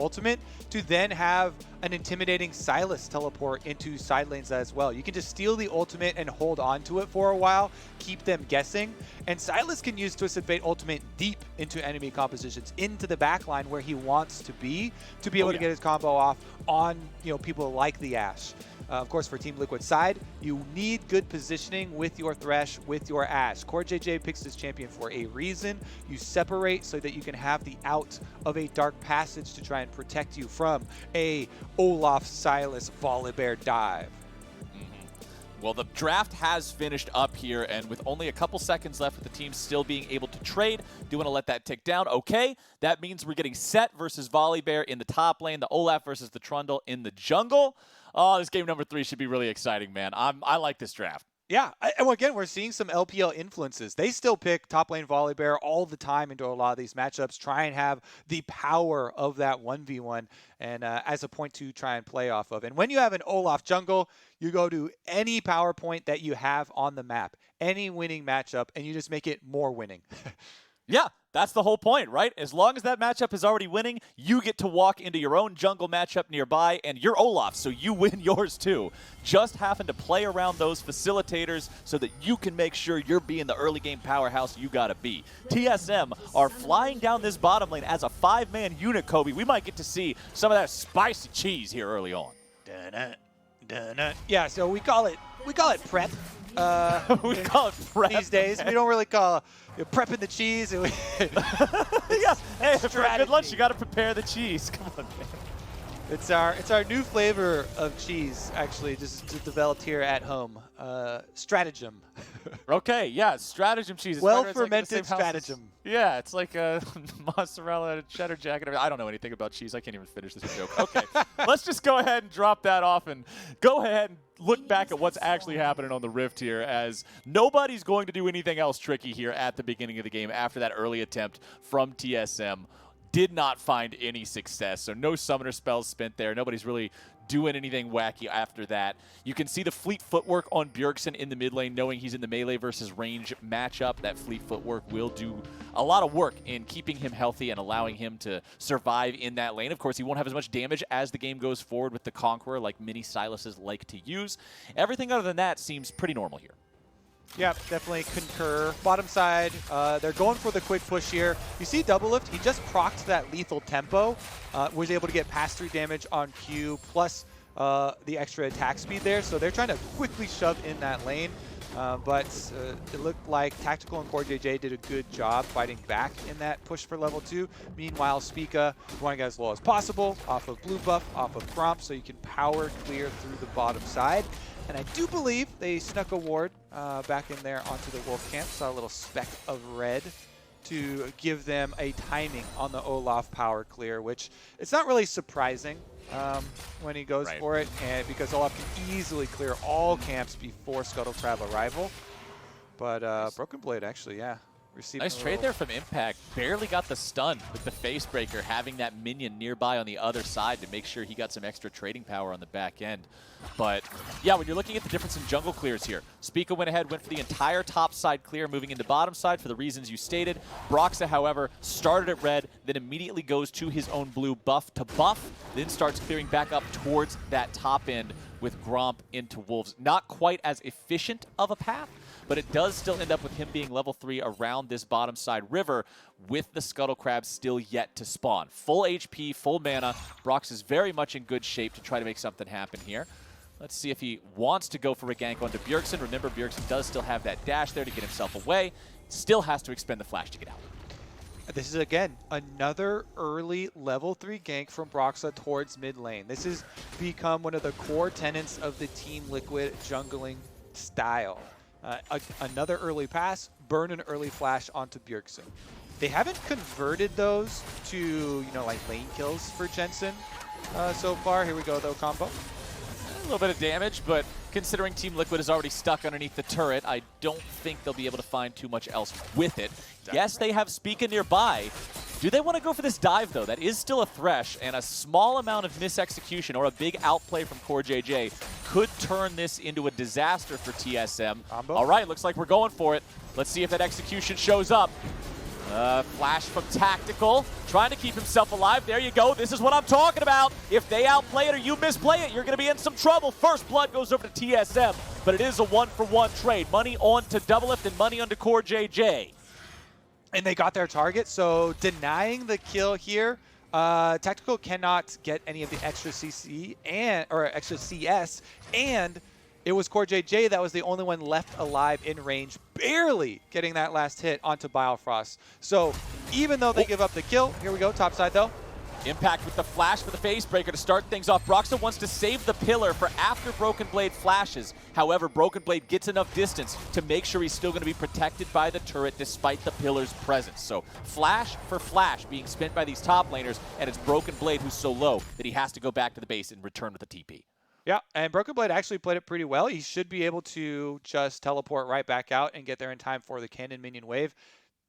ultimate to then have an intimidating Sylas teleport into side lanes as well. You can just steal the ultimate and hold on to it for a while, keep them guessing, and Sylas can use Twisted Fate ultimate deep into enemy compositions, into the backline where he wants to be able to get his combo off on people like the Ashe. Of course, for Team Liquid side, you need good positioning with your Thresh, with your Ashe. CoreJJ picks this champion for a reason. You separate so that you can have the out of a dark passage to try and protect you from a Olaf, Sylas, Volibear dive. Well, the draft has finished up here, and with only a couple seconds left with the team still being able to trade, do want to let that tick down. Okay, that means we're getting Sett versus Volibear in the top lane, the Olaf versus the Trundle in the jungle. Oh, this game number 3 should be really exciting, man. I like this draft. Yeah, and again, we're seeing some LPL influences. They still pick top lane Volibear all the time into a lot of these matchups, try and have the power of that 1v1 and as a point to try and play off of. And when you have an Olaf jungle, you go to any power point that you have on the map, any winning matchup, and you just make it more winning. Yeah, that's the whole point, right? As long as that matchup is already winning, you get to walk into your own jungle matchup nearby, and you're Olaf, so you win yours too. Just having to play around those facilitators so that you can make sure you're being the early game powerhouse you gotta be. TSM are flying down this bottom lane as a 5-man unit, Kobe. We might get to see some of that spicy cheese here early on. Yeah, so we call it prep. We call it prep these days. We don't really call prepping the cheese. Yeah, hey, for a good lunch, you got to prepare the cheese. Come on, man. It's our new flavor of cheese, actually, just developed here at home. Stratagem. Okay, yeah, stratagem cheese. It's Well-fermented like stratagem. Yeah, it's like a mozzarella and a cheddar jack. I don't know anything about cheese. I can't even finish this joke. Okay, let's just go ahead and drop that off and go ahead and look back at what's actually happening on the Rift here, as nobody's going to do anything else tricky here at the beginning of the game after that early attempt from TSM. Did not find any success, so no summoner spells spent there. Nobody's really doing anything wacky after that. You can see the fleet footwork on Bjergsen in the mid lane, knowing he's in the melee versus range matchup. That fleet footwork will do a lot of work in keeping him healthy and allowing him to survive in that lane. Of course, he won't have as much damage as the game goes forward with the Conqueror, like many Sylases like to use. Everything other than that seems pretty normal here. Yeah, definitely concur. Bottom side, they're going for the quick push here. You see Doublelift, he just procced that lethal tempo, was able to get pass-through damage on Q, plus the extra attack speed there. So they're trying to quickly shove in that lane, but it looked like Tactical and CoreJJ did a good job fighting back in that push for level 2. Meanwhile, Spica, you want to get as low as possible, off of blue buff, off of Gromp, so you can power clear through the bottom side. And I do believe they snuck a ward back in there onto the Wolf camp. Saw a little speck of red to give them a timing on the Olaf power clear, which it's not really surprising when he goes for it, and because Olaf can easily clear all camps before Scuttle Crab arrival. But Broken Blade actually, yeah. Nice trade there from Impact. Barely got the stun with the Facebreaker, having that minion nearby on the other side to make sure he got some extra trading power on the back end. But yeah, when you're looking at the difference in jungle clears here, Spica went ahead, went for the entire top side clear, moving into bottom side for the reasons you stated. Broxah, however, started at red, then immediately goes to his own blue buff to buff, then starts clearing back up towards that top end with Gromp into Wolves. Not quite as efficient of a path, but it does still end up with him being level 3 around this bottom side river with the Scuttle Crab still yet to spawn. Full HP, full mana. Brox is very much in good shape to try to make something happen here. Let's see if he wants to go for a gank onto Bjergsen. Remember, Bjergsen does still have that dash there to get himself away. Still has to expend the flash to get out. This is, again, another early level 3 gank from Broxah towards mid lane. This has become one of the core tenets of the Team Liquid jungling style. Another early pass, burn an early flash onto Bjergsen. They haven't converted those to, like lane kills for Jensen so far. Here we go, though, combo. A little bit of damage, but considering Team Liquid is already stuck underneath the turret, I don't think they'll be able to find too much else with it. Exactly. Yes, they have Spica nearby. Do they want to go for this dive, though? That is still a Thresh, and a small amount of misexecution or a big outplay from CoreJJ could turn this into a disaster for TSM. Combo. All right, looks like we're going for it. Let's see if that execution shows up. Flash from Tactical, trying to keep himself alive. There you go. This is what I'm talking about. If they outplay it or you misplay it, you're going to be in some trouble. First blood goes over to TSM, but it is a 1-for-1 trade. Money on to Doublelift and money onto CoreJJ. And they got their target, so denying the kill here, Tactical cannot get any of the extra CC or extra CS, and it was CoreJJ that was the only one left alive in range, barely getting that last hit onto Biofrost. So even though they give up the kill, here we go, top side though. Impact with the flash for the face breaker to start things off. Broxah wants to save the pillar for after Broken Blade flashes. However, Broken Blade gets enough distance to make sure he's still going to be protected by the turret despite the pillar's presence. So flash for flash being spent by these top laners, and it's Broken Blade who's so low that he has to go back to the base and return with a TP. Yeah, and Broken Blade actually played it pretty well. He should be able to just teleport right back out and get there in time for the cannon minion wave.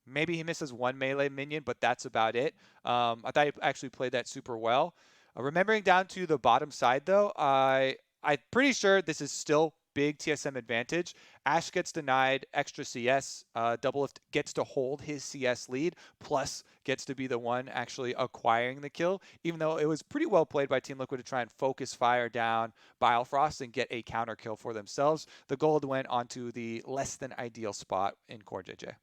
Maybe he misses one melee minion, but that's about it. I thought he actually played that super well. Remembering down to the bottom side, though, I'm pretty sure this is still big TSM advantage. Ashe gets denied extra CS. Doublelift gets to hold his CS lead, plus gets to be the one actually acquiring the kill, even though it was pretty well played by Team Liquid to try and focus fire down Biofrost and get a counter kill for themselves. The gold went onto the less than ideal spot in CoreJJ.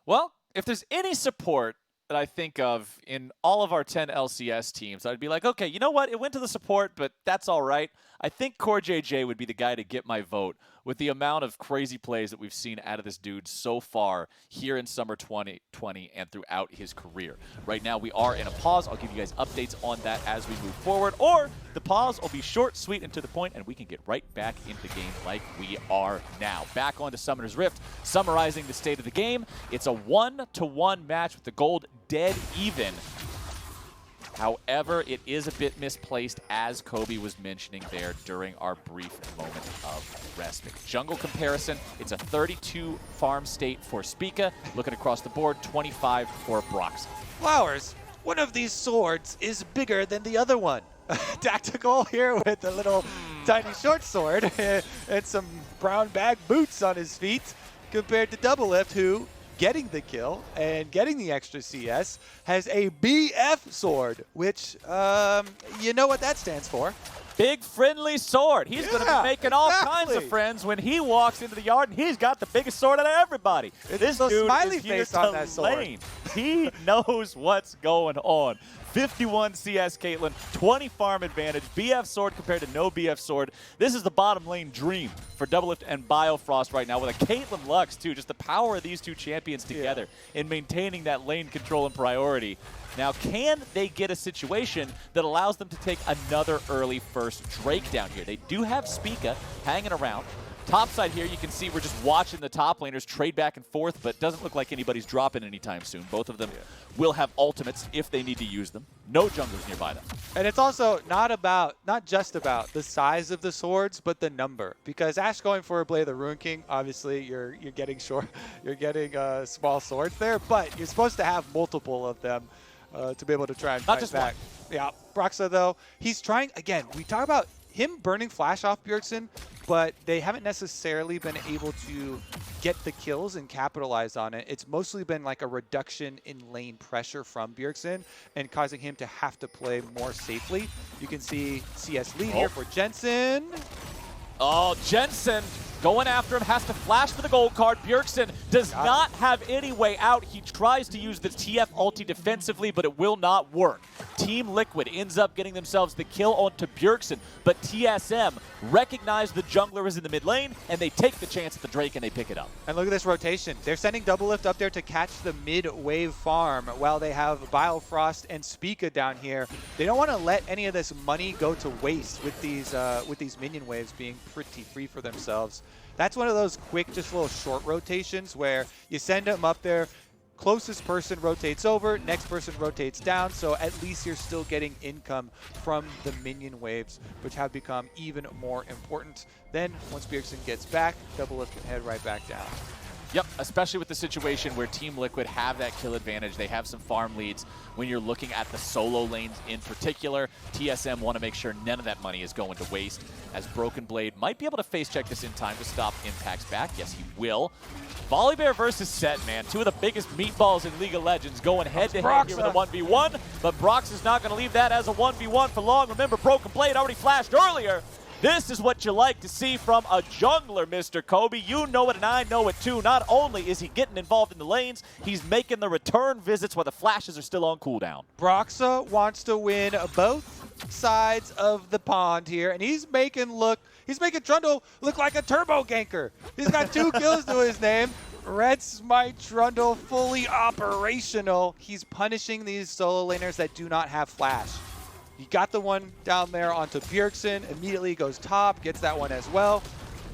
Well, if there's any support that I think of in all of our 10 LCS teams, I'd be like, okay, you know what? It went to the support, but that's all right. I think CoreJJ would be the guy to get my vote with the amount of crazy plays that we've seen out of this dude so far here in Summer 2020 and throughout his career. Right now, we are in a pause. I'll give you guys updates on that as we move forward, or the pause will be short, sweet, and to the point, and we can get right back into the game like we are now. Back onto Summoner's Rift, summarizing the state of the game. It's a 1-to-1 match with the gold dead even. However, it is a bit misplaced, as Kobe was mentioning there during our brief moment of respite. Jungle comparison, it's a 32 farm state for Spica. Looking across the board, 25 for Broxah. Flowers, one of these swords is bigger than the other one. Tactical here with a little tiny short sword and some brown bag boots on his feet, compared to Doublelift, who, getting the kill and getting the extra CS, has a BF sword, which, you know what that stands for. Big friendly sword. He's going to be making all kinds of friends when he walks into the yard, and he's got the biggest sword out of everybody. This dude smiley is here face to on that sword. lane. He knows what's going on. 51 CS Caitlyn, 20 farm advantage, BF sword compared to no BF sword. This is the bottom lane dream for Doublelift and Biofrost right now, with a Caitlyn Lux too. Just the power of these two champions together in maintaining that lane control and priority. Now, can they get a situation that allows them to take another early first Drake down here? They do have Spica hanging around. Top side here, you can see we're just watching the top laners trade back and forth, but it doesn't look like anybody's dropping anytime soon. Both of them will have ultimates if they need to use them. No junglers nearby them. And it's also not just about the size of the swords, but the number. Because Ashe going for a Blade of the Ruin King, obviously you're getting small swords there, but you're supposed to have multiple of them to be able to try and fight back. Yeah, Broxah though, he's trying again. We talk about him burning flash off Bjergsen, but they haven't necessarily been able to get the kills and capitalize on it. It's mostly been like a reduction in lane pressure from Bjergsen and causing him to have to play more safely. You can see CS lead here for Jensen. Oh, Jensen going after him, has to flash for the gold card. Bjergsen does not have any way out. He tries to use the TF ulti defensively, but it will not work. Team Liquid ends up getting themselves the kill onto Bjergsen, but TSM recognize the jungler is in the mid lane, and they take the chance at the Drake, and they pick it up. And look at this rotation. They're sending Doublelift up there to catch the mid-wave farm while they have Biofrost and Spica down here. They don't want to let any of this money go to waste with these minion waves being pretty free for themselves. That's one of those quick, just little short rotations where you send them up there, closest person rotates over, next person rotates down, so at least you're still getting income from the minion waves, which have become even more important. Then, once Bjergsen gets back, Doublelift can head right back down. Yep, especially with the situation where Team Liquid have that kill advantage. They have some farm leads. When you're looking at the solo lanes in particular, TSM want to make sure none of that money is going to waste, as Broken Blade might be able to face check this in time to stop Impact's back. Yes, he will. Volibear versus Sett, man. Two of the biggest meatballs in League of Legends going head-to-head here with a 1v1, but Broxah's not going to leave that as a 1v1 for long. Remember, Broken Blade already flashed earlier. This is what you like to see from a jungler, Mr. Kobe. You know it and I know it too. Not only is he getting involved in the lanes, he's making the return visits while the flashes are still on cooldown. Broxah wants to win both sides of the pond here, and he's making Trundle look like a turbo ganker. He's got 2 kills to his name. Red Smite Trundle fully operational. He's punishing these solo laners that do not have flash. He got the one down there onto Bjergsen, immediately goes top, gets that one as well.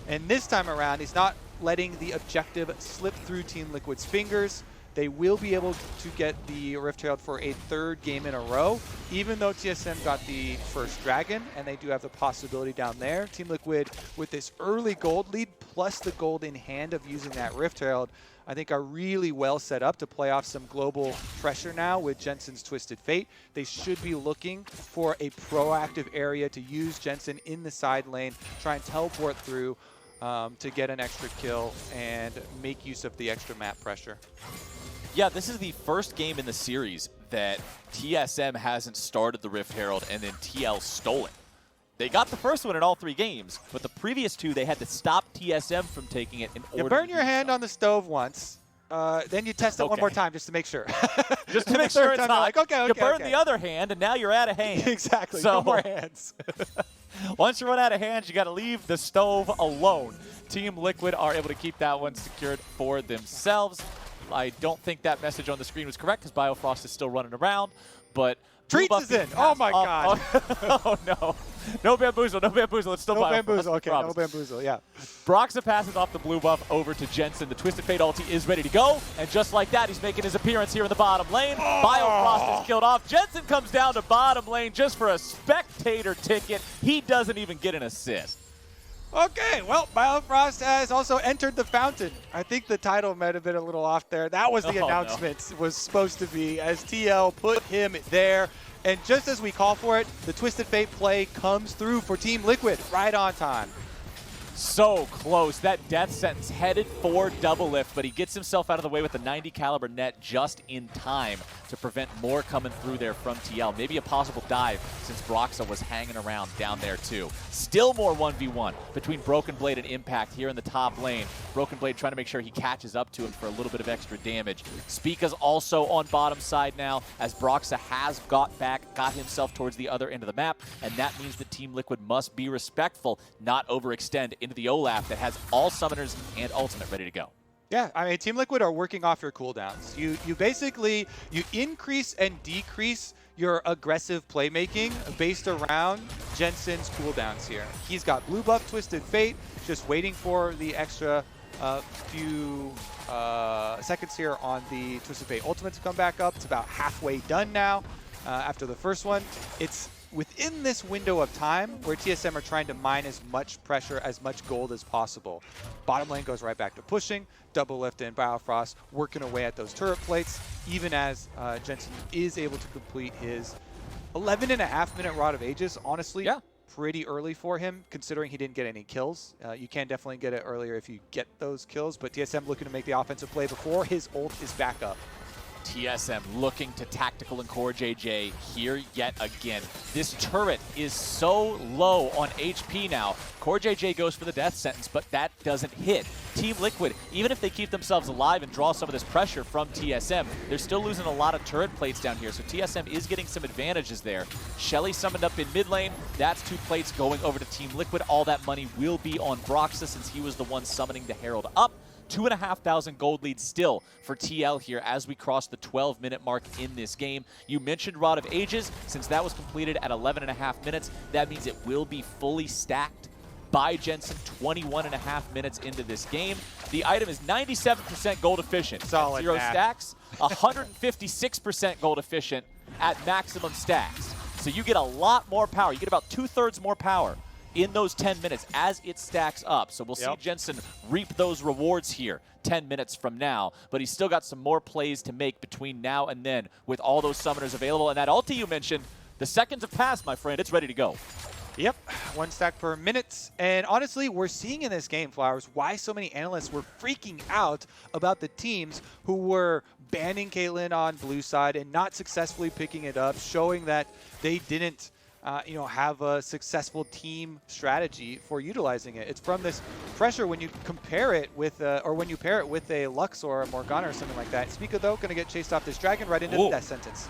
And this time around, he's not letting the objective slip through Team Liquid's fingers. They will be able to get the Rift Herald for a 3rd game in a row, even though TSM got the first Dragon, and they do have the possibility down there. Team Liquid, with this early gold lead, plus the gold in hand of using that Rift Herald, I think are really well set up to play off some global pressure now with Jensen's Twisted Fate. They should be looking for a proactive area to use Jensen in the side lane, try and teleport through to get an extra kill and make use of the extra map pressure. Yeah, this is the first game in the series that TSM hasn't started the Rift Herald and then TL stole it. They got the first one in all 3 games, but the previous 2 they had to stop TSM from taking it in order. You burn your hand on the stove once, then you test it one more time just to make sure. Just to make sure it's hot. Like, okay, you burn the other hand, and now you're out of hands. Exactly. So, no more hands. Once you run out of hands, you got to leave the stove alone. Team Liquid are able to keep that one secured for themselves. I don't think that message on the screen was correct because Biofrost is still running around, but Treats is in. Oh my god. Oh no. No bamboozle, no bamboozle. It's still no Biofrost. Bamboozle. Okay, promise. no bamboozle, yeah. Broxah passes off the blue buff over to Jensen. The Twisted Fate ulti is ready to go, and just like that, he's making his appearance here in the bottom lane. Biofrost is killed off. Jensen comes down to bottom lane just for a spectator ticket. He doesn't even get an assist. Okay, well, Biofrost has also entered the fountain. I think the title might have been a little off there. That was the announcement was supposed to be, as TL put him there. And just as we call for it, the Twisted Fate play comes through for Team Liquid right on time. So close. That death sentence headed for Doublelift, but he gets himself out of the way with the 90 caliber net just in time to prevent more coming through there from TL. Maybe a possible dive since Broxah was hanging around down there too. Still more 1v1 between Broken Blade and Impact here in the top lane. Broken Blade trying to make sure he catches up to him for a little bit of extra damage. Spica's also on bottom side now as Broxah has got himself towards the other end of the map, and that means that Team Liquid must be respectful, not overextend into the Olaf that has all summoners and ultimate ready to go. Yeah, I mean, Team Liquid are working off your cooldowns. You basically, you increase and decrease your aggressive playmaking based around Jensen's cooldowns here. He's got blue buff Twisted Fate, just waiting for the extra few seconds here on the Twisted Fate ultimate to come back up. It's about halfway done now after the first one. It's within this window of time where TSM are trying to mine as much pressure, as much gold as possible. Bottom lane goes right back to pushing. Doublelift and Biofrost working away at those turret plates, even as Jensen is able to complete his 11.5-minute Rod of Ages. Honestly, pretty early for him, considering he didn't get any kills. You can definitely get it earlier if you get those kills, but TSM looking to make the offensive play before his ult is back up. TSM looking to tactical and CoreJJ here yet again. This turret is so low on HP now. CoreJJ goes for the death sentence, but that doesn't hit. Team Liquid, even if they keep themselves alive and draw some of this pressure from TSM, they're still losing a lot of turret plates down here, so TSM is getting some advantages there. Shelly summoned up in mid lane. That's 2 plates going over to Team Liquid. All that money will be on Broxah since he was the one summoning the Herald up. 2,500 gold lead still for TL here as we cross the 12-minute mark in this game. You mentioned Rod of Ages. Since that was completed at 11.5 minutes, that means it will be fully stacked by Jensen 21.5 minutes into this game. The item is 97% gold efficient. Solid 0 stacks, 156% gold efficient at maximum stacks. So you get a lot more power. You get about 2/3 more power in those 10 minutes as it stacks up. So we'll see Jensen reap those rewards here 10 minutes from now. But he's still got some more plays to make between now and then with all those summoners available. And that ulti you mentioned, the seconds have passed, my friend. It's ready to go. Yep, 1 stack per minute. And honestly, we're seeing in this game, Flowers, why so many analysts were freaking out about the teams who were banning Caitlyn on blue side and not successfully picking it up, showing that they didn't have a successful team strategy for utilizing it. It's from this pressure when you compare it with, or when you pair it with a Lux or a Morgana or something like that. Spica, though, going to get chased off this dragon right into the death sentence.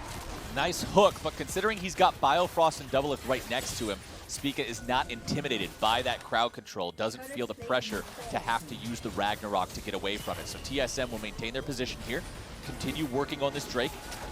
Nice hook, but considering he's got Biofrost and Doublelift right next to him, Spica is not intimidated by that crowd control, doesn't feel the pressure to have to use the Ragnarok to get away from it. So TSM will maintain their position here, continue working on this Drake.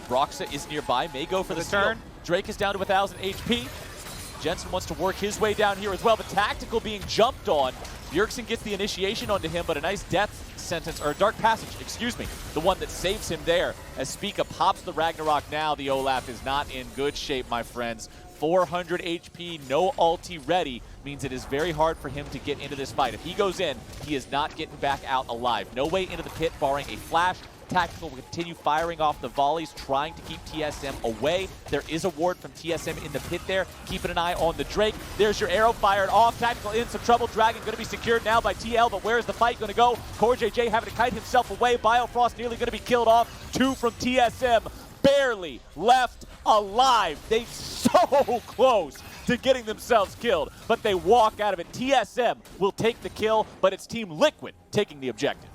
Broxah is nearby, may go for the turn. Drake is down to 1,000 HP. Jensen wants to work his way down here as well, but Tactical being jumped on. Bjergsen gets the initiation onto him, but a nice death sentence, or a dark passage, excuse me, the one that saves him there. As Spica pops the Ragnarok now, the Olaf is not in good shape, my friends. 400 HP, no ulti ready, means it is very hard for him to get into this fight. If he goes in, he is not getting back out alive. No way into the pit, barring a flash. Tactical will continue firing off the volleys, trying to keep TSM away. There is a ward from TSM in the pit there. Keeping an eye on the Drake. There's your arrow fired off. Tactical in some trouble. Dragon going to be secured now by TL, but where is the fight going to go? CoreJJ having to kite himself away. Biofrost nearly going to be killed off. 2 from TSM. Barely left alive. They so close to getting themselves killed, but they walk out of it. TSM will take the kill, but it's Team Liquid taking the objective.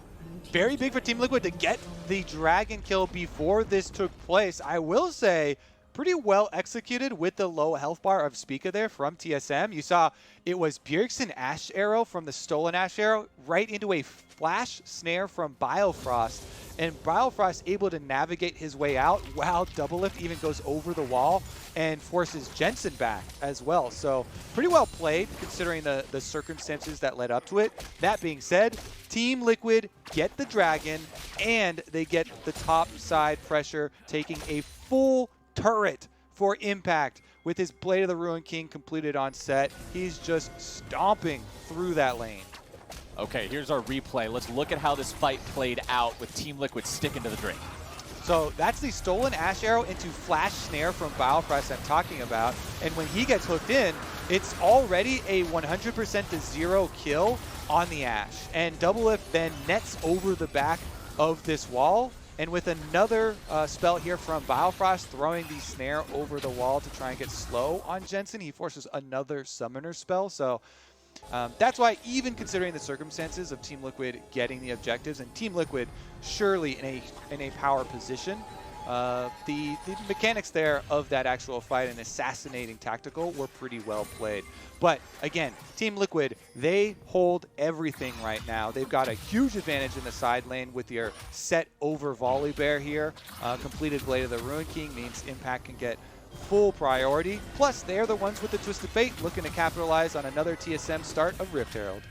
Very big for Team Liquid to get the dragon kill before this took place. I will say, pretty well executed with the low health bar of Spica there from TSM. You saw it was Bjergsen Ashe arrow from the stolen Ashe arrow right into a flash snare from Biofrost. And Biofrost able to navigate his way out while Doublelift even goes over the wall and forces Jensen back as well. So pretty well played considering the circumstances that led up to it. That being said, Team Liquid get the dragon and they get the top side pressure, taking a full turret for impact with his Blade of the Ruined King completed on Sett. He's just stomping through that lane. Okay, here's our replay. Let's look at how this fight played out with Team Liquid sticking to the Drake. So that's the stolen Ashe arrow into flash snare from Biofrost I'm talking about. And when he gets hooked in, it's already a 100% to 0 kill on the Ashe. And Doublelift then nets over the back of this wall. And with another spell here from Biofrost throwing the snare over the wall to try and get slow on Jensen, he forces another summoner spell. So that's why, even considering the circumstances of Team Liquid getting the objectives, and Team Liquid surely in a power position, the mechanics there of that actual fight and assassinating Tactical were pretty well played. But again, Team Liquid, they hold everything right now. They've got a huge advantage in the side lane with your Sett over Volibear here. Completed Blade of the Ruined King means Impact can get full priority. Plus, they're the ones with the Twisted Fate looking to capitalize on another TSM start of Rift Herald.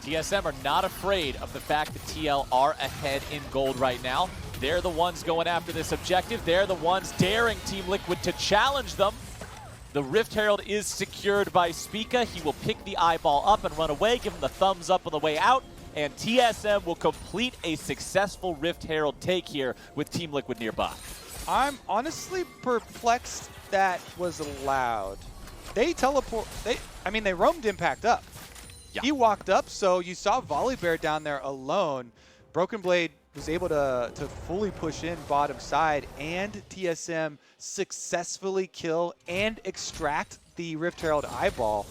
TSM are not afraid of the fact that TL are ahead in gold right now. They're the ones going after this objective. They're the ones daring Team Liquid to challenge them. The Rift Herald is secured by Spica. He will pick the eyeball up and run away, give him the thumbs up on the way out, and TSM will complete a successful Rift Herald take here with Team Liquid nearby. I'm honestly perplexed that was allowed. They they roamed Impact up. Yeah. He walked up, so you saw Volibear down there alone. Broken Blade was able to fully push in bottom side, and TSM successfully kill and extract the Rift Herald eyeball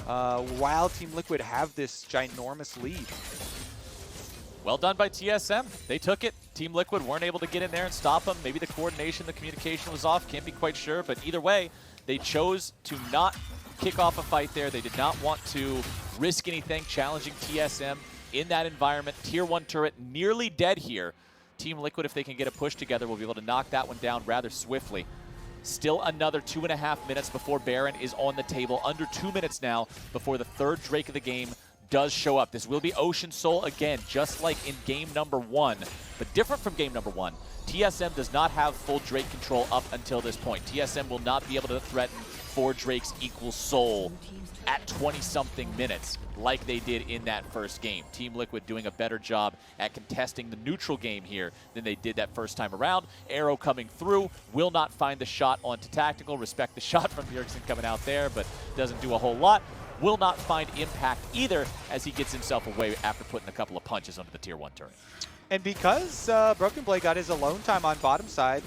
while Team Liquid have this ginormous lead. Well done by TSM. They took it. Team Liquid weren't able to get in there and stop them. Maybe the coordination, the communication was off. Can't be quite sure. But either way, they chose to not kick off a fight there. They did not want to risk anything challenging TSM in that environment. Tier 1 turret nearly dead here. Team Liquid, if they can get a push together, will be able to knock that one down rather swiftly. Still another 2.5 minutes before Baron is on the table. Under 2 minutes now before the third Drake of the game does show up. This will be Ocean Soul again, just like in game number 1. But different from game number 1, TSM does not have full Drake control up until this point. TSM will not be able to threaten 4 Drakes equals Soul at 20-something minutes like they did in that first game. Team Liquid doing a better job at contesting the neutral game here than they did that first time around. Arrow coming through, will not find the shot onto Tactical. Respect the shot from Bjergsen coming out there, but doesn't do a whole lot. Will not find impact either as he gets himself away after putting a couple of punches onto the tier 1 turret. And because Broken Blade got his alone time on bottom side,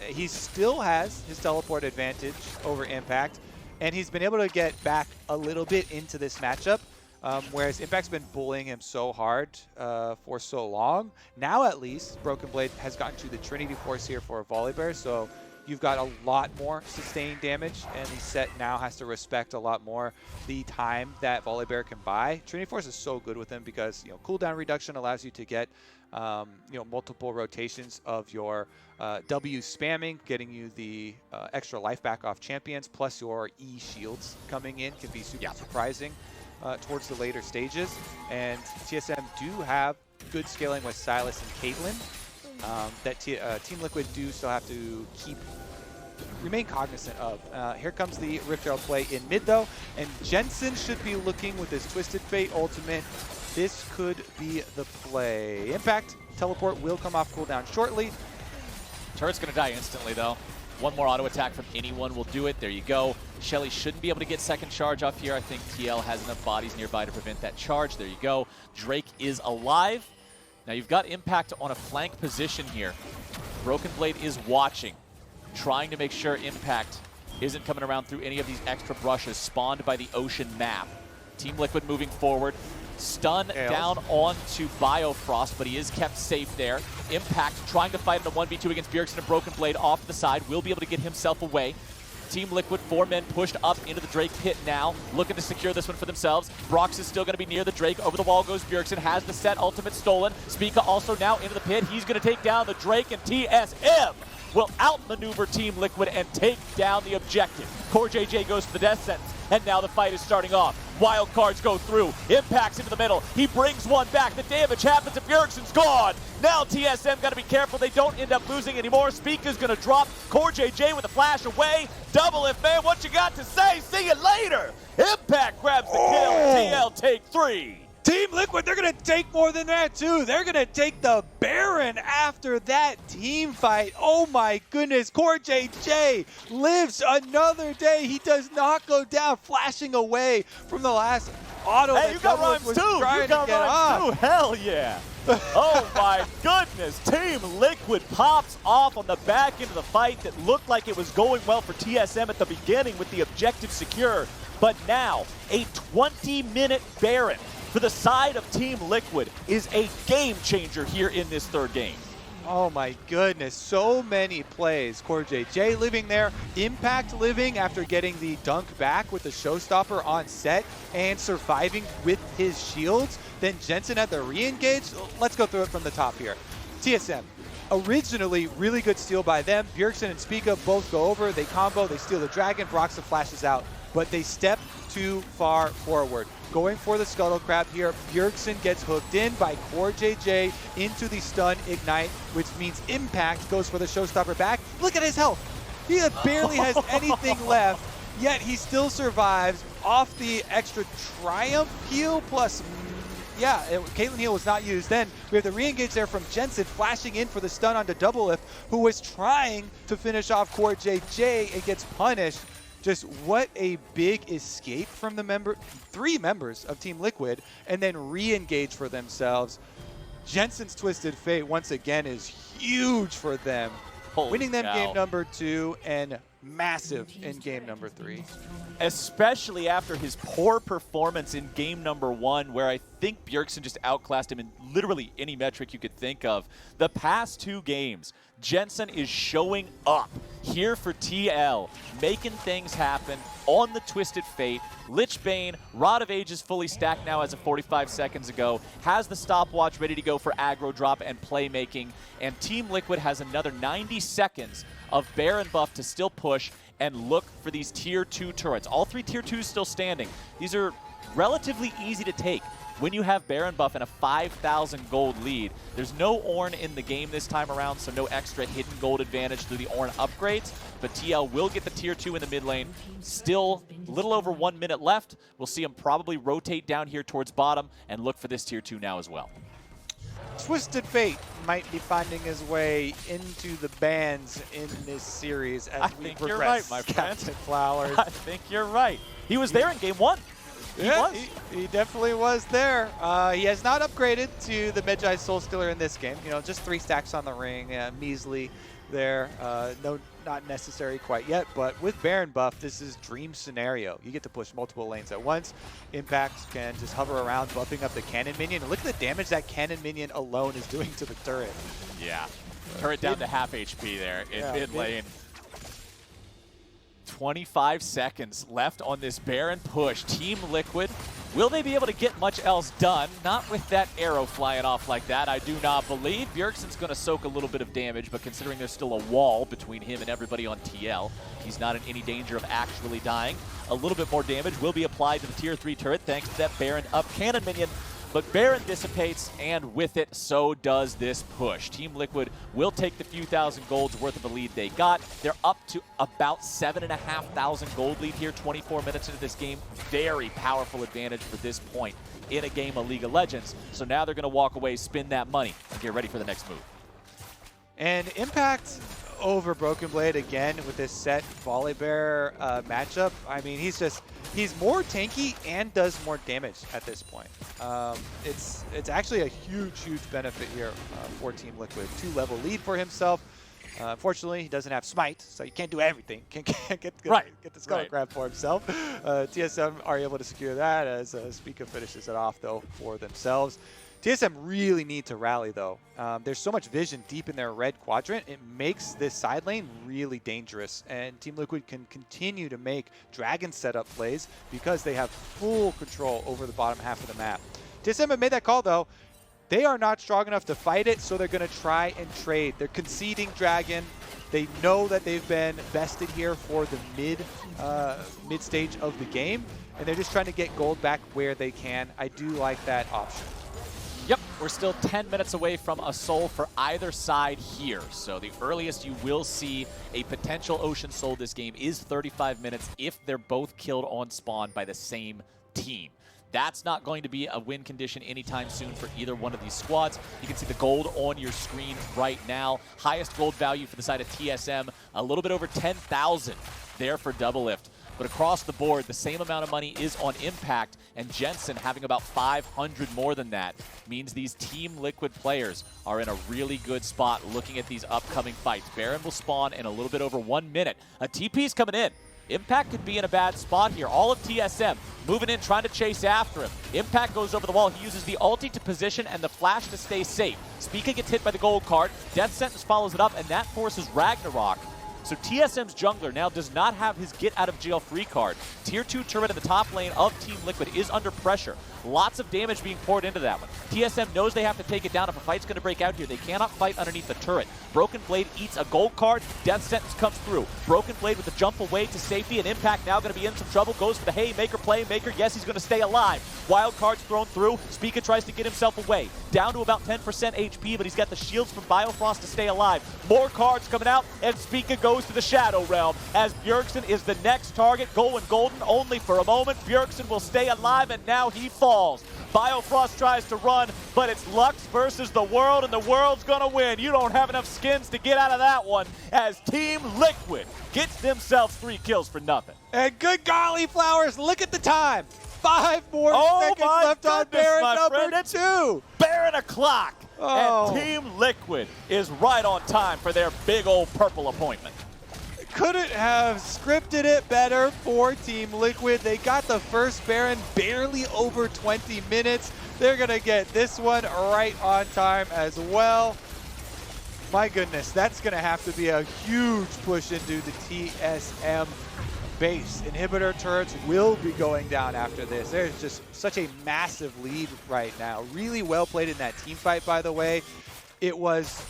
he still has his teleport advantage over Impact, and he's been able to get back a little bit into this matchup, whereas Impact's been bullying him so hard for so long. Now at least, Broken Blade has gotten to the Trinity Force here for a Volibear, so you've got a lot more sustained damage, and the Sett now has to respect a lot more the time that Volibear can buy. Trinity Force is so good with him because cooldown reduction allows you to get multiple rotations of your W spamming, getting you the extra life back off champions, plus your E shields coming in can be super surprising towards the later stages. And TSM do have good scaling with Sylas and Caitlyn. That Team Liquid do still have to remain cognizant of. Here comes the Rift Herald play in mid though, and Jensen should be looking with his Twisted Fate ultimate. This could be the play. Impact, teleport will come off cooldown shortly. Turret's going to die instantly though. One more auto attack from anyone will do it. There you go. Shelly shouldn't be able to get second charge off here. I think TL has enough bodies nearby to prevent that charge. There you go. Drake is alive. Now you've got Impact on a flank position here. Broken Blade is watching, trying to make sure Impact isn't coming around through any of these extra brushes spawned by the ocean map. Team Liquid moving forward. Stun down onto Biofrost, but he is kept safe there. Impact trying to fight in a 1v2 against Bjergsen and Broken Blade off to the side. Will be able to get himself away. Team Liquid, 4 men pushed up into the Drake pit now, looking to secure this one for themselves. Broxah is still going to be near the Drake. Over the wall goes Bjergsen, has the Sett ultimate stolen. Spica also now into the pit. He's going to take down the Drake, and TSM will outmaneuver Team Liquid and take down the objective. CoreJJ goes for the death sentence, and now the fight is starting off. Wild cards go through. Impacts into the middle. He brings one back. The damage happens and Bjergsen's gone. Now TSM got to be careful they don't end up losing anymore. Spica's going to drop. CoreJJ with a flash away. Doublelift, man, what you got to say? See you later. Impact grabs the kill. TL take 3. Team Liquid, they're going to take more than that too. They're going to take the Baron after that team fight. Oh my goodness, CoreJJ lives another day. He does not go down, flashing away from the last auto. Hey, you got rhymes too. You got rhymes too. Hell yeah. Oh my goodness. Team Liquid pops off on the back end of the fight that looked like it was going well for TSM at the beginning with the objective secure. But now, a 20-minute Baron for the side of Team Liquid is a game changer here in this third game. Oh my goodness, so many plays. CoreJJ living there, Impact living after getting the dunk back with the showstopper on Sett and surviving with his shields. Then Jensen had the re-engage. Let's go through it from the top here. TSM, originally really good steal by them. Bjergsen and Spica both go over, they combo, they steal the dragon, Broxah flashes out, but they step too far forward. Going for the Scuttle Crab here. Bjergsen gets hooked in by CoreJJ into the stun ignite, which means Impact goes for the showstopper back. Look at his health. He barely has anything left, yet he still survives off the extra Triumph heal plus, Caitlyn heal was not used. Then we have the re-engage there from Jensen flashing in for the stun onto Doublelift, who was trying to finish off CoreJJ and gets punished. Just what a big escape from the 3 members of Team Liquid, and then re-engage for themselves. Jensen's Twisted Fate once again is huge for them. Holy winning them cow. game number 2 and massive in game number 3. Especially after his poor performance in game number 1, where I think Bjergsen just outclassed him in literally any metric you could think of. The past 2 games, Jensen is showing up here for TL, making things happen on the Twisted Fate. Lichbane, Rod of Ages fully stacked now as of 45 seconds ago, has the stopwatch ready to go for aggro drop and playmaking, and Team Liquid has another 90 seconds of Baron buff to still push and look for these tier 2 turrets. All 3 tier 2s still standing. These are relatively easy to take. When you have Baron buff and a 5,000 gold lead, there's no Ornn in the game this time around, so no extra hidden gold advantage through the Ornn upgrades. But TL will get the tier 2 in the mid lane. Still a little over 1 minute left. We'll see him probably rotate down here towards bottom and look for this tier 2 now as well. Twisted Fate might be finding his way into the bans in this series as we progress. You're right, my friend. Captain Flowers. I think you're right. He was there in game 1. He definitely was there. He has not upgraded to the Medjai Soul Stealer in this game. You know, just 3 stacks on the ring, measly there. No, not necessary quite yet, but with Baron buff, this is dream scenario. You get to push multiple lanes at once. Impact can just hover around, buffing up the cannon minion. And look at the damage that cannon minion alone is doing to the turret. Yeah, turret down to half HP there in mid lane. 25 seconds left on this Baron push. Team Liquid, will they be able to get much else done? Not with that arrow flying off like that, I do not believe. Bjergsen's going to soak a little bit of damage, but considering there's still a wall between him and everybody on TL, he's not in any danger of actually dying. A little bit more damage will be applied to the tier 3 turret thanks to that Baron up cannon minion. But Baron dissipates, and with it, so does this push. Team Liquid will take the few thousand golds worth of a lead they got. They're up to about 7,500 gold lead here, 24 minutes into this game. Very powerful advantage for this point in a game of League of Legends. So now they're going to walk away, spend that money, and get ready for the next move. And Impact over Broken Blade again with this Sett Volibear matchup. I mean, he's more tanky and does more damage at this point. It's actually a huge benefit here for Team Liquid. 2-level lead for himself. Unfortunately, he doesn't have Smite, so he can't do everything. Can't get the Skull Crab for himself. TSM are able to secure that as Spica finishes it off, though, for themselves. TSM really need to rally, though. There's so much vision deep in their red quadrant. It makes this side lane really dangerous. And Team Liquid can continue to make dragon setup plays because they have full control over the bottom half of the map. TSM have made that call, though. They are not strong enough to fight it, so they're going to try and trade. They're conceding dragon. They know that they've been vested here for the mid stage of the game, and they're just trying to get gold back where they can. I do like that option. Yep, we're still 10 minutes away from a soul for either side here. So the earliest you will see a potential Ocean Soul this game is 35 minutes if they're both killed on spawn by the same team. That's not going to be a win condition anytime soon for either one of these squads. You can see the gold on your screen right now. Highest gold value for the side of TSM, a little bit over 10,000 there for Doublelift. But across the board, the same amount of money is on Impact, and Jensen having about 500 more than that means these Team Liquid players are in a really good spot looking at these upcoming fights. Baron will spawn in a little bit over 1 minute. A TP's coming in. Impact could be in a bad spot here. All of TSM moving in, trying to chase after him. Impact goes over the wall. He uses the ulti to position and the flash to stay safe. Spica gets hit by the gold card. Death Sentence follows it up, and that forces Ragnarok. So TSM's jungler now does not have his get out of jail free card. Tier 2 turret in the top lane of Team Liquid is under pressure. Lots of damage being poured into that one. TSM knows they have to take it down if a fight's going to break out here. They cannot fight underneath the turret. Broken Blade eats a gold card. Death Sentence comes through. Broken Blade with the jump away to safety, and Impact now going to be in some trouble. Goes for the haymaker, playmaker. Yes, he's going to stay alive. Wild card's thrown through. Spica tries to get himself away. Down to about 10% HP, but he's got the shields from Biofrost to stay alive. More cards coming out, and Spica goes to the Shadow Realm as Bjergsen is the next target. Going golden only for a moment. Bjergsen will stay alive, and now he falls. Biofrost tries to run, but it's Lux versus the world, and the world's gonna win. You don't have enough skins to get out of that one as Team Liquid gets themselves 3 kills for nothing. And good golly, Flowers, look at the time. 5 more seconds left on Baron number 2. Baron o'clock, and Team Liquid is right on time for their big old purple appointment. Couldn't have scripted it better for Team Liquid. They got the first Baron barely over 20 minutes. They're going to get this one right on time as well. My goodness, that's going to have to be a huge push into the TSM base. Inhibitor turrets will be going down after this. There's just such a massive lead right now. Really well played in that team fight, by the way. It was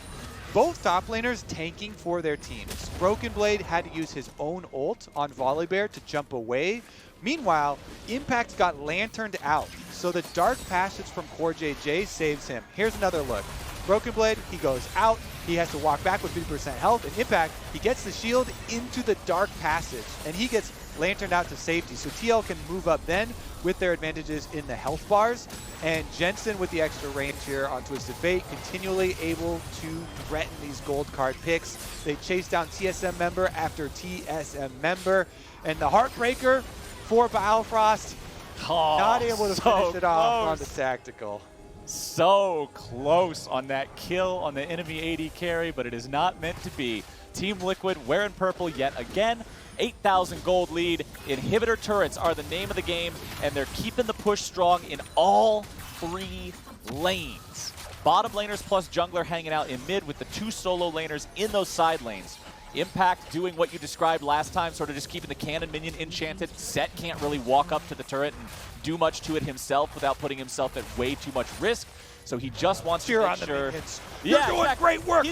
both top laners tanking for their teams. Broken Blade had to use his own ult on Volibear to jump away. Meanwhile, Impact got lanterned out, so the dark passage from CoreJJ saves him. Here's another look. Broken Blade, he goes out, he has to walk back with 50% health, and Impact, he gets the shield into the dark passage, and he gets lanterned out to safety. So TL can move up then with their advantages in the health bars, and Jensen with the extra range here on Twisted Fate, continually able to threaten these gold card picks. They chase down TSM member after TSM member, and the Heartbreaker for Biofrost, not able to finish it off on the tactical. So close on that kill on the enemy AD carry, but it is not meant to be. Team Liquid wearing purple yet again. 8,000 gold lead. Inhibitor turrets are the name of the game, and they're keeping the push strong in all 3 lanes. Bottom laners plus jungler hanging out in mid with the 2 solo laners in those side lanes. Impact doing what you described last time, sort of just keeping the cannon minion enchanted. Sett can't really walk up to the turret and do much to it himself without putting himself at way too much risk. So he just wants to make sure. You're doing great work.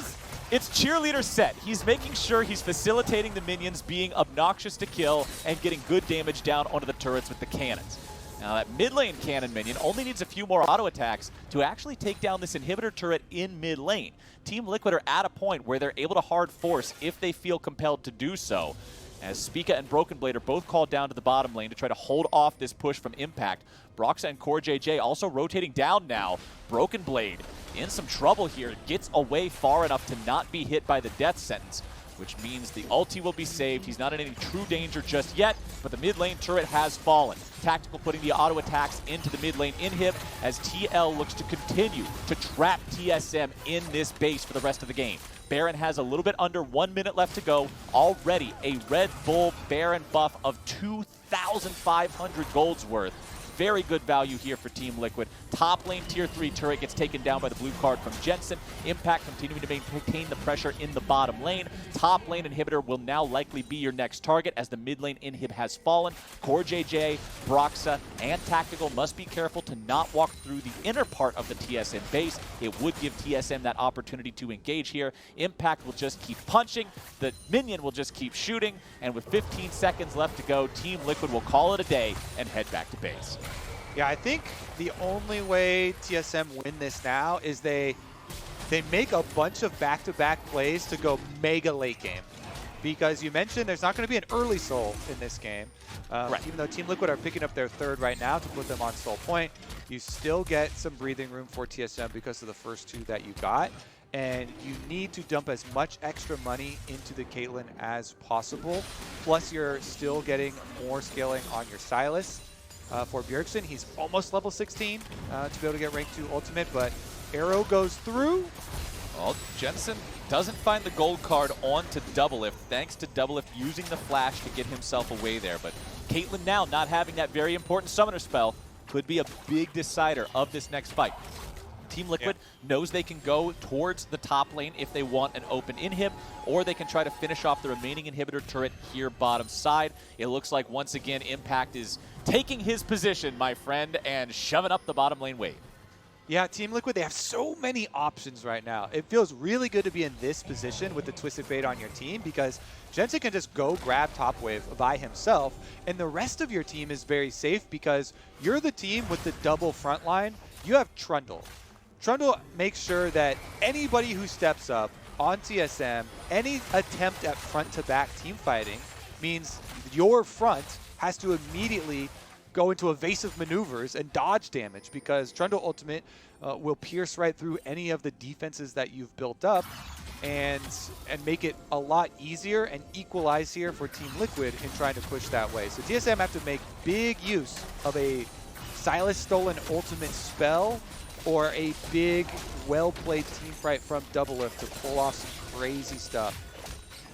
It's cheerleader Sett. He's making sure he's facilitating the minions being obnoxious to kill and getting good damage down onto the turrets with the cannons. Now that mid lane cannon minion only needs a few more auto attacks to actually take down this inhibitor turret in mid lane. Team Liquid are at a point where they're able to hard force if they feel compelled to do so, as Spica and Broken Blade are both called down to the bottom lane to try to hold off this push from Impact. Broxah and CoreJJ also rotating down now. Broken Blade in some trouble here, gets away far enough to not be hit by the death sentence, which means the ulti will be saved. He's not in any true danger just yet, but the mid lane turret has fallen. Tactical putting the auto attacks into the mid lane inhib as TL looks to continue to trap TSM in this base for the rest of the game. Baron has a little bit under 1 minute left to go. Already a Red Bull Baron buff of 2,500 gold's worth. Very good value here for Team Liquid. Top lane tier 3 turret gets taken down by the blue card from Jensen. Impact continuing to maintain the pressure in the bottom lane. Top lane inhibitor will now likely be your next target as the mid lane inhib has fallen. CoreJJ, Broxah, and Tactical must be careful to not walk through the inner part of the TSM base. It would give TSM that opportunity to engage here. Impact will just keep punching. The minion will just keep shooting. And with 15 seconds left to go, Team Liquid will call it a day and head back to base. Yeah, I think the only way TSM win this now is they make a bunch of back-to-back plays to go mega late game. Because you mentioned there's not going to be an early soul in this game. Right. Even though Team Liquid are picking up their 3rd right now to put them on soul point, you still get some breathing room for TSM because of the first 2 that you got. And you need to dump as much extra money into the Caitlyn as possible. Plus, you're still getting more scaling on your Sylas. For Bjergsen, he's almost level 16 to be able to get rank 2 ultimate, but arrow goes through. Well, Jensen doesn't find the gold card onto Doublelift, thanks to Doublelift using the flash to get himself away there. But Caitlyn now not having that very important summoner spell could be a big decider of this next fight. Team Liquid knows they can go towards the top lane if they want an open inhib, or they can try to finish off the remaining inhibitor turret here bottom side. It looks like once again Impact is taking his position, my friend, and shoving up the bottom lane wave. Yeah, Team Liquid, they have so many options right now. It feels really good to be in this position with the Twisted Fate on your team because Jensen can just go grab top wave by himself, and the rest of your team is very safe because you're the team with the double front line. You have Trundle. Trundle makes sure that anybody who steps up on TSM, any attempt at front-to-back team fighting means your front has to immediately go into evasive maneuvers and dodge damage because Trundle ultimate will pierce right through any of the defenses that you've built up and make it a lot easier and equalize here for Team Liquid in trying to push that way. So TSM have to make big use of a Sylas stolen ultimate spell or a big, well-played team fight from Doublelift to pull off some crazy stuff.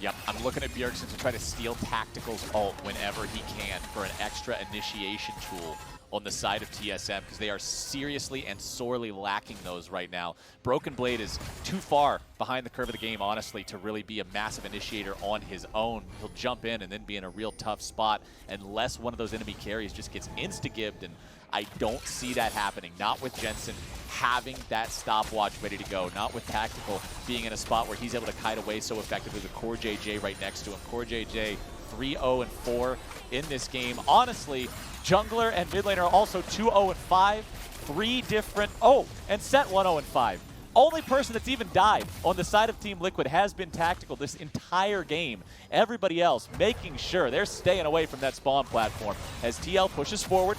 Yep, I'm looking at Bjergsen to try to steal Tactical's ult whenever he can for an extra initiation tool on the side of TSM because they are seriously and sorely lacking those right now. Broken Blade is too far behind the curve of the game, honestly, to really be a massive initiator on his own. He'll jump in and then be in a real tough spot unless one of those enemy carries just gets insta-gibbed, and I don't see that happening. Not with Jensen having that stopwatch ready to go. Not with Tactical being in a spot where he's able to kite away so effectively with CoreJJ right next to him. CoreJJ 3-0-4 in this game. Honestly, jungler and mid lane are also 2-0-5. 3 different... Oh, and Sett 1-0-5. Only person that's even died on the side of Team Liquid has been Tactical this entire game. Everybody else making sure they're staying away from that spawn platform as TL pushes forward.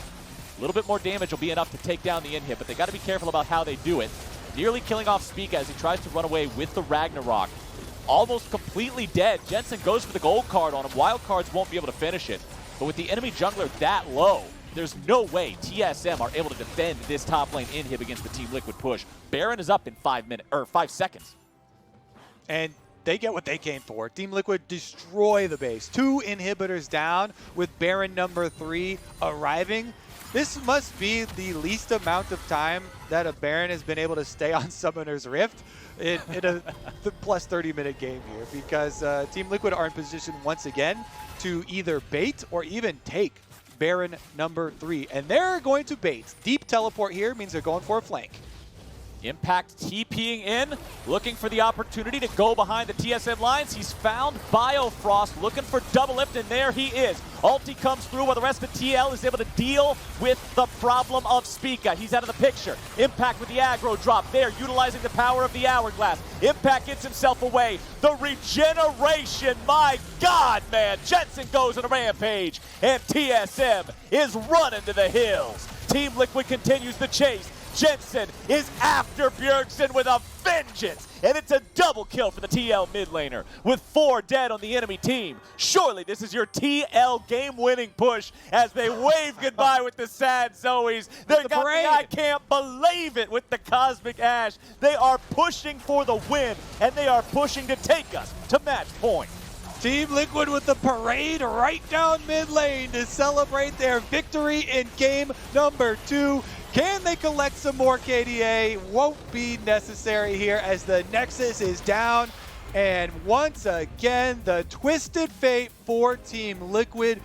A little bit more damage will be enough to take down the inhib, but they got to be careful about how they do it. Nearly killing off Spica as he tries to run away with the Ragnarok. Almost completely dead. Jensen goes for the gold card on him. Wild cards won't be able to finish it. But with the enemy jungler that low, there's no way TSM are able to defend this top lane inhib against the Team Liquid push. Baron is up in 5 seconds. And they get what they came for. Team Liquid destroy the base. 2 inhibitors down with Baron number 3 arriving. This must be the least amount of time that a Baron has been able to stay on Summoner's Rift in a plus 30-minute game here, because Team Liquid are in position once again to either bait or even take Baron number 3. And they're going to bait. Deep teleport here means they're going for a flank. Impact TPing in, looking for the opportunity to go behind the TSM lines. He's found Biofrost, looking for Doublelift, and there he is. Ulti comes through while the rest of TL is able to deal with the problem of Spica. He's out of the picture. Impact with the aggro drop there, utilizing the power of the Hourglass. Impact gets himself away. The regeneration, my God, man. Jensen goes on a rampage, and TSM is running to the hills. Team Liquid continues the chase. Jensen is after Bjergsen with a vengeance, and it's a double kill for the TL mid laner with 4 dead on the enemy team. Surely this is your TL game-winning push as they wave goodbye with the sad Zoes. They got the I can't believe it with the Cosmic Ashe. They are pushing for the win, and they are pushing to take us to match point. Team Liquid with the parade right down mid lane to celebrate their victory in game number 2. Can they collect some more KDA? Won't be necessary here as the Nexus is down. And once again, the twisted fate for Team Liquid.